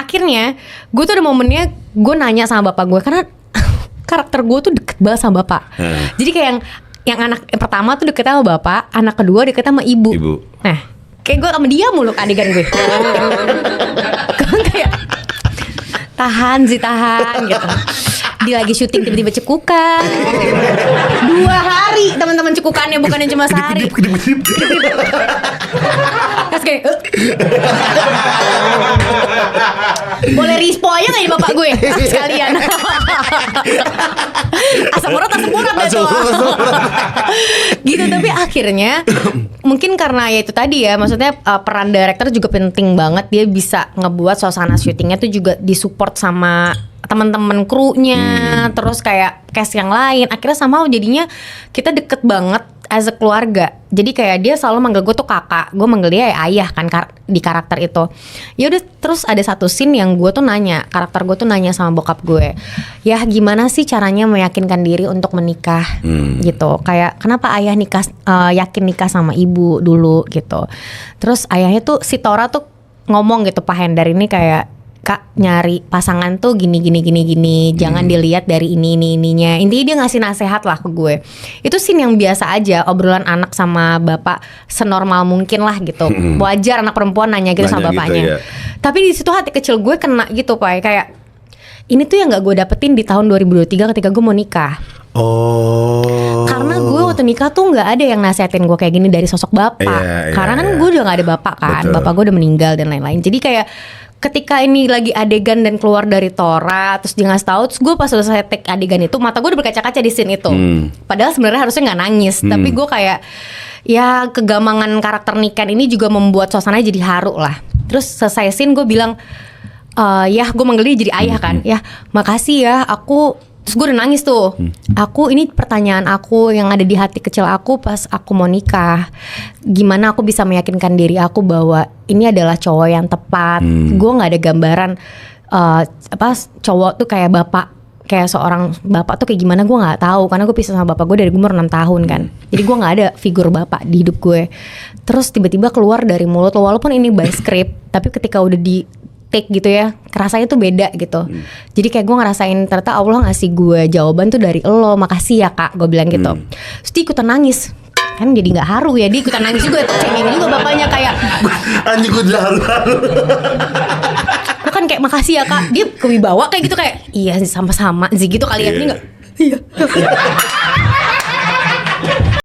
akhirnya gue tuh ada momennya gue nanya sama bapak gue karena karakter gue tuh deket banget sama bapak. Jadi kayak yang anak yang pertama tuh deket sama bapak, anak kedua deket sama ibu. Nah, kayak gue sama dia mulu adegan gue. Kayak tahan gitu. Dia lagi syuting tiba-tiba cekukan. 2 hari teman-teman cekukannya, bukannya cuma sehari. Terus kayak boleh rispo aja gak ya bapak gue sekalian. Asam urat gitu. Tapi akhirnya mungkin karena ya itu tadi ya, maksudnya peran director juga penting banget. Dia bisa ngebuat suasana syutingnya tuh juga disupport sama teman-teman krunya, terus kayak cast yang lain. Akhirnya sama jadinya kita deket banget as a keluarga. Jadi kayak dia selalu manggil gue tuh kakak, gue manggil dia ya ayah kan di karakter itu. Ya udah, terus ada satu scene yang gue tuh nanya, karakter gue tuh nanya sama bokap gue, ya gimana sih caranya meyakinkan diri untuk menikah gitu. Kayak kenapa ayah yakin nikah sama ibu dulu gitu. Terus ayahnya tuh si Tora tuh ngomong gitu, Pak Hendar ini kayak, Kak, nyari pasangan tuh gini, jangan dilihat dari ininya. Intinya dia ngasih nasihat lah ke gue. Itu scene yang biasa aja, obrolan anak sama bapak senormal mungkin lah gitu. Wajar anak perempuan nanya gitu sama bapaknya gitu, ya. Tapi di situ hati kecil gue kena gitu, Pak. Kayak ini tuh yang gak gue dapetin di tahun 2023 ketika gue mau nikah. Karena gue waktu nikah tuh gak ada yang nasihatin gue kayak gini dari sosok bapak. Karena kan gue udah gak ada bapak kan. Betul. Bapak gue udah meninggal dan lain-lain. Jadi kayak ketika ini lagi adegan dan keluar dari Tora, terus dia ngasih tahu, terus gue pas selesai take adegan itu, mata gue udah berkaca-kaca di scene itu. Padahal sebenarnya harusnya nggak nangis, tapi gue kayak ya kegamangan karakter Niken ini juga membuat suasananya jadi haru lah. Terus selesai scene gue bilang, ya gue manggil dia jadi ayah kan, ya makasih ya aku. Terus gue udah nangis tuh. Aku ini pertanyaan aku yang ada di hati kecil aku pas aku mau nikah. Gimana aku bisa meyakinkan diri aku bahwa ini adalah cowok yang tepat. Gue nggak ada gambaran cowok tuh kayak bapak, kayak seorang bapak tuh kayak gimana gue nggak tahu. Karena gue pisah sama bapak gue dari umur 6 tahun kan. Jadi gue nggak ada figur bapak di hidup gue. Terus tiba-tiba keluar dari mulut lo, walaupun ini by script, tapi ketika udah di take gitu ya, rasanya tuh beda gitu. Jadi kayak gue ngerasain ternyata Allah ngasih gue jawaban tuh dari lo, makasih ya kak, gue bilang gitu. Terus dia ikutan nangis, kan jadi nggak haru ya, dia ikutan nangis juga, cengeng juga bapaknya kayak anjing gue udah haru-haru. Gue kan kayak makasih ya kak, dia kewibawa kayak gitu, kayak iya sama-sama sih gitu kali ya, ini nggak? Iya.